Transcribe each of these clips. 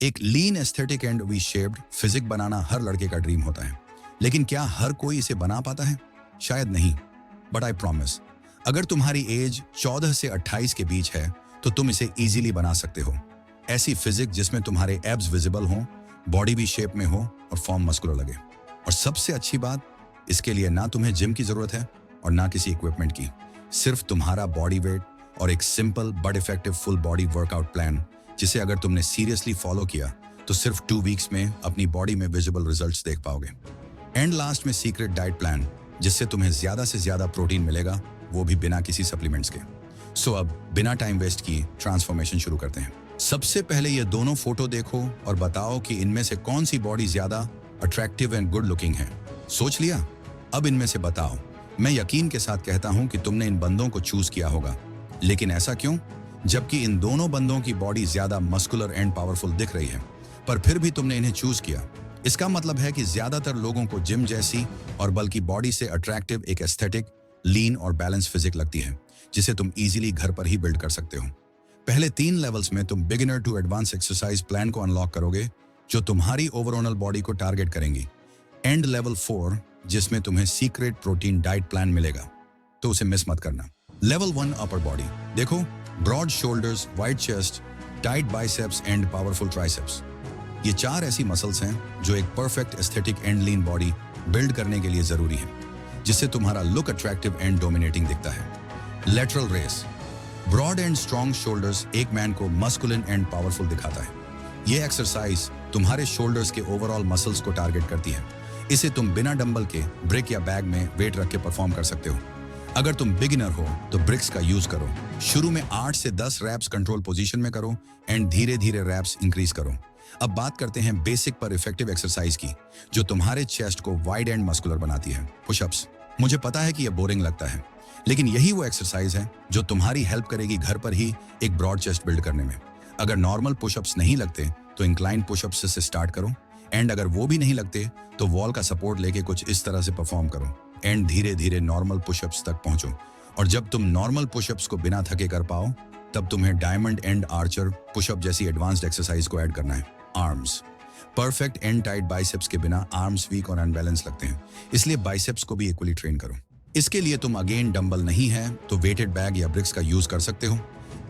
एक lean aesthetic and V shaped physique बनाना हर लड़के का ड्रीम होता है, लेकिन क्या हर कोई इसे बना पाता है? शायद नहीं, बट आई प्रॉमिस, अगर तुम्हारी एज 14 से 28 के बीच है तो तुम इसे इजीली बना सकते हो। ऐसी फिजिक जिसमें तुम्हारे एब्स विजिबल हों, बॉडी भी शेप में हो और फॉर्म मस्कुलर लगे। और सबसे अच्छी बात, इसके लिए ना तुम्हें जिम की जरूरत है और ना किसी इक्विपमेंट की, सिर्फ तुम्हारा बॉडी वेट और एक simple but effective full body workout plan, जिसे अगर तुमने सीरियसली फॉलो किया तो सिर्फ 2 वीक्स में अपनी बॉडी में विजिबल रिजल्ट्स देख पाओगे। एंड लास्ट में सीक्रेट डाइट प्लान, जिससे तुम्हें ज्यादा से ज्यादा प्रोटीन मिलेगा, वो भी बिना किसी सप्लीमेंट्स के। सो अब बिना टाइम वेस्ट किए ट्रांसफॉर्मेशन शुरू करते हैं। सबसे पहले ये दोनों फोटो देखो और बताओ कि इनमें से कौन सी बॉडी ज्यादा अट्रैक्टिव एंड गुड लुकिंग है। सोच लिया? अब इनमें से बताओ। मैं यकीन के साथ कहता हूं कि तुमने इन बंदों को चूज किया होगा, लेकिन ऐसा क्यों? जबकि इन दोनों बंदों की बॉडी ज्यादा मस्कुलर एंड पावरफुल दिख रही है, पर फिर भी तुमने इन्हें चूज किया। इसका मतलब है कि ज्यादातर लोगों को जिम जैसी और बल्कि बॉडी से अट्रैक्टिव एक एस्थेटिक, लीन और बैलेंस फिजिक लगती है, जिसे तुम इजीली घर पर ही बिल्ड कर सकते हो। पहले 3 लेवल्स में तुम beginner to advance exercise plan को अनलॉक करोगे, जो तुम्हारी ओवरऑल बॉडी को टारगेट करेंगी। एंड लेवल 4, जिसमें तुम्हें सीक्रेट प्रोटीन डाइट प्लान मिलेगा, तो उसे मिस मत करना। लेवल 1 अपर बॉडी देखो, broad shoulders, wide chest, tight biceps and powerful triceps. ये 4 ऐसी मसल्स हैं जो एक perfect aesthetic and lean body build करने के लिए जरूरी है, जिससे तुम्हारा लुक अट्रैक्टिव एंड डोमिनेटिंग दिखता है। Lateral raise, broad and strong shoulders एक मैन को मस्कुलिन एंड पावरफुल दिखाता है। ये एक्सरसाइज तुम्हारे शोल्डर्स के ओवरऑल मसल्स को टारगेट करती है। इसे तुम बिना डंबल के ब्रिक या बैग में वेट रख के परफॉर्म कर सकते हो। अगर तुम बिगिनर हो तो ब्रिक्स का यूज करो। शुरू में 8 से 10 रैप्स कंट्रोल पोजीशन में करो एंड धीरे धीरे रैप्स इंक्रीज करो। अब बात करते हैं बेसिक पर इफेक्टिव एक्सरसाइज की, जो तुम्हारे चेस्ट को वाइड एंड मस्कुलर बनाती है। पुशअप्स। मुझे पता है कि यह बोरिंग लगता है, लेकिन यही वो एक्सरसाइज है जो तुम्हारी हेल्प करेगी घर पर ही एक ब्रॉड चेस्ट बिल्ड करने में। अगर नॉर्मल पुशअप्स नहीं लगते तो इंक्लाइन पुशअप्स से स्टार्ट करो, एंड अगर वो भी नहीं लगते तो वॉल का सपोर्ट लेके कुछ इस तरह से परफॉर्म करो एंड धीरे धीरे नॉर्मल पुशअप्स तक पहुंचो। और जब तुम नॉर्मल पुशअप्स को बिना थके कर पाओ, तब तुम्हें डायमंड एंड आर्चर पुशअप जैसी एडवांस्ड एक्सरसाइज को ऐड करना है। Arms. Perfect and tight biceps के बिना आर्म्स वीक और अनबैलेंस लगते हैं, इसलिए बाइसेप्स को भी इक्वली ट्रेन करो। इसके लिए तुम अगेन डंबल नहीं है तो वेटेड बैग या ब्रिक्स का यूज कर सकते हो।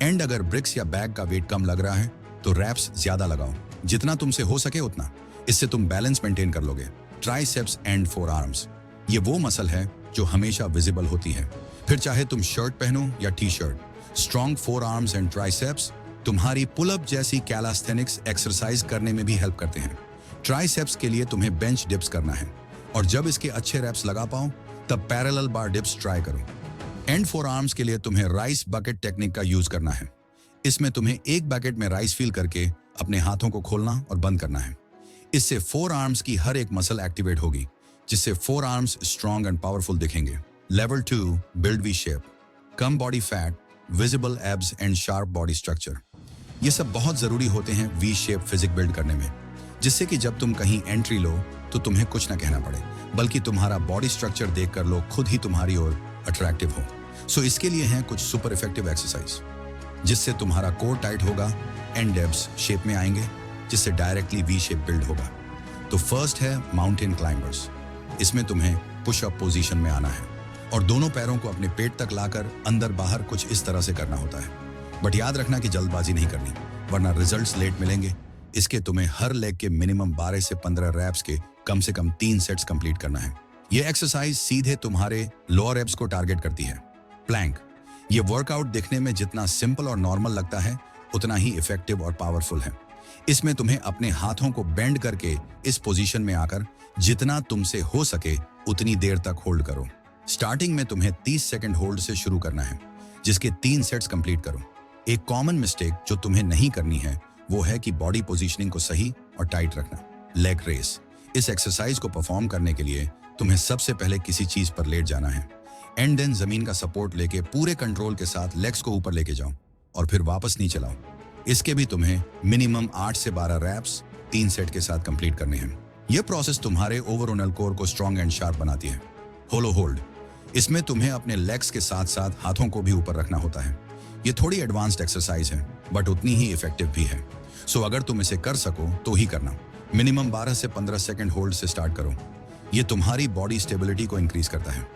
एंड अगर ब्रिक्स या बैग का वेट कम लग रहा है तो रैप्स ज्यादा लगाओ, जितना तुमसे हो सके उतना। इससे तुम बैलेंस मेंटेन कर लोगे। ट्राइसेप्स एंड फोर आर्म्स, ये वो मसल है जो हमेशा विजिबल होती है, फिर चाहे तुम शर्ट पहनो या T shirt. Strong four arms and triceps तुम्हारी पुलअप जैसी कैलास्थेनिक्स एक्सरसाइज करने में भी हेल्प करते हैं। ट्राइसेप्स के लिए तुम्हें बेंच डिप्स करना है, और जब इसके अच्छे रैप्स लगा पाओ तब पैरेलल बार डिप्स ट्राई करो। एंड फोर आर्म्स के लिए तुम्हें राइस बकेट टेक्निक का यूज करना है। इसमें तुम्हें एक बकेट में राइस फील करके अपने हाथों को खोलना और बंद करना है। इससे फोर आर्म्स की हर एक मसल एक्टिवेट होगी, जिससे forearms strong and powerful दिखेंगे। लेवल 2 बिल्ड वी शेप, कम body fat, visible abs and sharp body structure. ये सब बहुत जरूरी होते हैं वी शेप फिजिक बिल्ड करने में, जिससे कि जब तुम कहीं एंट्री लो तो तुम्हें कुछ ना कहना पड़े, बल्कि तुम्हारा बॉडी स्ट्रक्चर देखकर लोग खुद ही तुम्हारी ओर अट्रैक्टिव हो। सो इसके लिए हैं कुछ सुपर इफेक्टिव एक्सरसाइज, जिससे तुम्हारा कोर टाइट होगा एंड एब्स शेप में आएंगे, जिससे डायरेक्टली वी शेप बिल्ड होगा। तो फर्स्ट है माउंटेन क्लाइंबर्स। इसमें तुम्हें पुशअप पोजीशन में आना है और दोनों पैरों को अपने पेट तक लाकर अंदर बाहर कुछ इस तरह से करना होता है। बट याद रखना कि जल्दबाजी नहीं करनी, वरना रिजल्ट्स लेट मिलेंगे। इसके तुम्हें हर लेग के मिनिमम 12 से 15 रैप्स के कम से कम 3 सेट्स कंप्लीट करना है। यह एक्सरसाइज सीधे तुम्हारे लोअर एब्स को टारगेट करती है। प्लैंक। यह वर्कआउट दिखने में जितना सिंपल और नॉर्मल लगता है, उतना ही इफेक्टिव और पावरफुल है। इसमें तुम्हें अपने हाथों को बेंड करके इस पोजीशन में आकर जितना तुमसे हो सके उतनी देर तक होल्ड करो। स्टार्टिंग में तुम्हें 30 सेकंड होल्ड से शुरू करना है, जिसके 3 सेट्स कंप्लीट करो। एक कॉमन मिस्टेक जो तुम्हें नहीं करनी है वो है कि बॉडी पोजीशनिंग को सही और टाइट रखना। Leg raise. इस एक्सरसाइज को परफॉर्म करने के लिए तुम्हें सबसे पहले किसी चीज पर लेट जाना है, एंड देन जमीन का सपोर्ट लेके पूरे कंट्रोल के साथ लेग्स को ऊपर लेके जाओ और फिर वापस नीचे लाओ। इसके भी तुम्हें मिनिमम 8 से 12 रैप्स 3 सेट के साथ कंप्लीट करने हैं। यह प्रोसेस तुम्हारे ओवरऑल कोर को स्ट्रॉन्ग एंड शार्प बनाती है। होलो होल्ड। इसमें तुम्हें अपने लेग्स के साथ साथ हाथों को भी ऊपर रखना होता है। ये थोड़ी एडवांस्ड एक्सरसाइज है, बट उतनी ही इफेक्टिव भी है। सो अगर तुम इसे कर सको तो ही करना। मिनिमम 12 से 15 सेकंड होल्ड से स्टार्ट करो। ये तुम्हारी बॉडी स्टेबिलिटी को इंक्रीज करता है।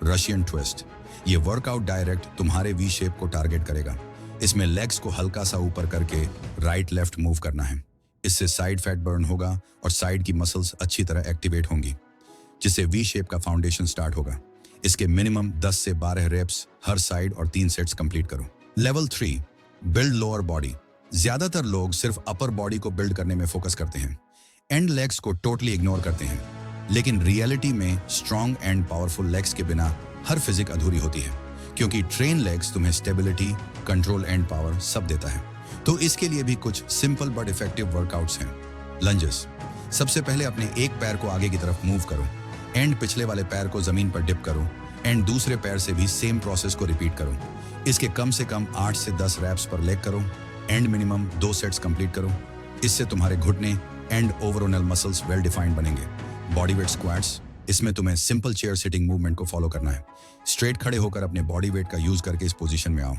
रशियन ट्विस्ट, ये वर्कआउट डायरेक्ट तुम्हारे वी शेप को टारगेट करेगा। इसमें लेग्स को हल्का सा ऊपर करके राइट लेफ्ट मूव करना है। इससे साइड फैट बर्न होगा और साइड की मसल्स अच्छी तरह एक्टिवेट होंगी, जिससे वी शेप का फाउंडेशन स्टार्ट होगा। इसके मिनिमम 10 से 12 रेप्स हर साइड और 3 सेट्स कंप्लीट करो। Level 3, build lower body. ज्यादातर लोग सिर्फ अपर बॉडी को बिल्ड करने में फोकस करते हैं, एंड लेग्स को टोटली इग्नोर करते हैं। लेकिन रियलिटी में स्ट्रॉन्ग एंड पावरफुल लेग्स के बिना हर फिजिक अधूरी होती है, क्योंकि ट्रेन लेग्स तुम्हें स्टेबिलिटी, कंट्रोल एंड पावर सब देता है। तो इसके लिए भी कुछ सिंपल बट इफेक्टिव वर्कआउट्स हैं। लंजेस, सबसे पहले अपने एक पैर को आगे की तरफ मूव करो, एंड पिछले वाले पैर को जमीन पर डिप करो, एंड दूसरे पैर से भी सेम प्रोसेस को रिपीट करो। इसके कम से कम 8 से 10 रैप्स पर लेग करो, एंड मिनिमम 2 सेट्स कंप्लीट करो। इससे तुम्हारे घुटने and overall muscles well defined बनेंगे। बॉडी वेट स्क्वाट्स, इसमें तुम्हें सिंपल चेयर सिटिंग मूवमेंट को फॉलो करना है। स्ट्रेट खड़े होकर अपने बॉडी वेट का यूज करके इस पोजीशन में आओ,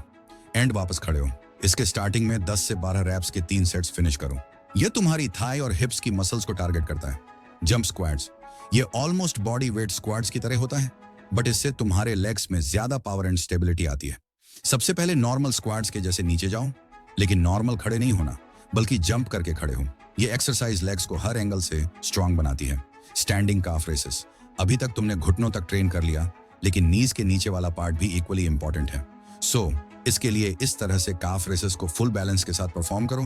एंड वापस खड़े हो। इसके स्टार्टिंग में 10 से 12 रैप्स के 3 सेट्स फिनिश करो। यह तुम्हारी थाई और हिप्स की मसल्स को टारगेट करता है। जंप स्क्वाट्स, ये ऑलमोस्ट बॉडी वेट स्क्वाट्स की तरह होता है, बट इससे तुम्हारे लेग्स में ज्यादा पावर एंड स्टेबिलिटी आती है। सबसे पहले नॉर्मल स्क्वाट्स के जैसे नीचे जाओ, लेकिन नॉर्मल खड़े नहीं होना, बल्कि जंप करके खड़े हो। ये एक्सरसाइज लेग्स को हर एंगल से स्ट्रांग बनाती है। स्टैंडिंग काफ रेसेस, अभी तक तुमने घुटनों तक ट्रेन कर लिया, लेकिन नीज के नीचे वाला पार्ट भी इक्वली इंपॉर्टेंट है। सो इसके लिए इस तरह से काफ रेसेस को फुल बैलेंस के साथ परफॉर्म करो,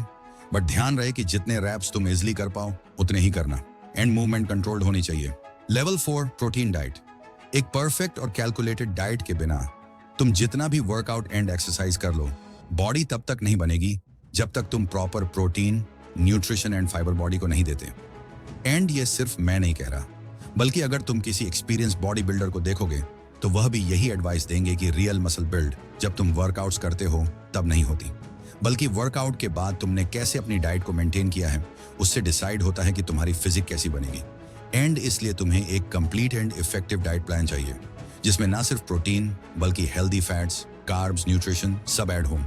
बट ध्यान रहे कि जितने रैप्स तुम इजिली कर पाओ उतने ही करना, एंड मूवमेंट कंट्रोल्ड होनी चाहिए। Level 4, protein diet. एक परफेक्ट और कैलकुलेटेड डाइट के बिना तुम जितना भी वर्कआउट एंड एक्सरसाइज कर लो, बॉडी तब तक नहीं बनेगी जब तक तुम proper protein, nutrition and fibre body को नहीं देते। एंड ये सिर्फ मैं नहीं कह रहा, बल्कि अगर तुम किसी एक्सपीरियंस बॉडी बिल्डर को देखोगे तो वह भी यही एडवाइस देंगे कि रियल मसल बिल्ड जब तुम वर्कआउट्स करते हो तब नहीं होती, बल्कि वर्कआउट के बाद तुमने कैसे अपनी डाइट को मेंटेन किया है उससे डिसाइड होता है कि तुम्हारी फिजिक कैसी बनेगी। एंड इसलिए तुम्हें एक complete and effective diet plan चाहिए, जिसमें ना सिर्फ प्रोटीन बल्कि हेल्दी फैट्स, कार्ब्स, न्यूट्रिशन सब ऐड हो,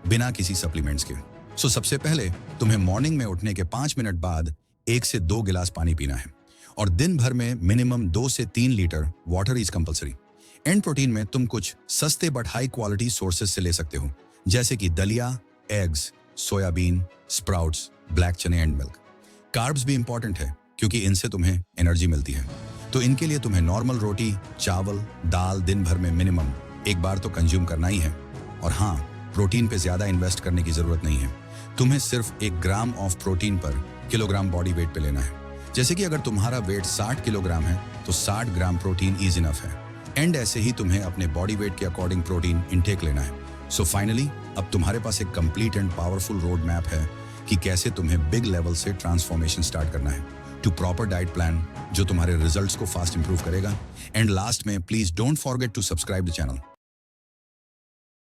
बिना किसी सप्लीमेंट्स के। सो सबसे पहले तुम्हें मॉर्निंग में उठने के 5 मिनट बाद 1 से 2 गिलास पानी पीना है, और दिन भर में मिनिमम 2 से 3 litre water is compulsory. And protein में तुम कुछ सस्ते बट हाई क्वालिटी सोर्सेज से ले सकते हो, जैसे कि दलिया, एग्स, सोयाबीन, स्प्राउट्स, ब्लैक चने एंड मिल्क। कार्ब्स भी इंपॉर्टेंट है, क्योंकि इनसे तुम्हें एनर्जी मिलती है। तो इनके लिए तुम्हें नॉर्मल रोटी, चावल, दाल दिन भर में मिनिमम 1 बार तो कंज्यूम करना ही है। और हाँ, प्रोटीन पे ज्यादा इन्वेस्ट करने की जरूरत नहीं है। तुम्हें सिर्फ 1 ग्राम ऑफ प्रोटीन पर किलोग्राम बॉडी वेट पे लेना है। जैसे कि अगर तुम्हारा वेट 60 किलोग्राम है तो 60 ग्राम प्रोटीन इज इनफ है। एंड ऐसे ही तुम्हें अपने बॉडी वेट के अकॉर्डिंग प्रोटीन इनटेक लेना है। सो फाइनली अब तुम्हारे पास एक complete and powerful road map है कि कैसे तुम्हें बिग लेवल से ट्रांसफॉर्मेशन स्टार्ट करना है टू प्रॉपर डाइट प्लान, जो तुम्हारे रिजल्ट्स को फास्ट इंप्रूव करेगा। एंड लास्ट में please don't forget to subscribe the channel.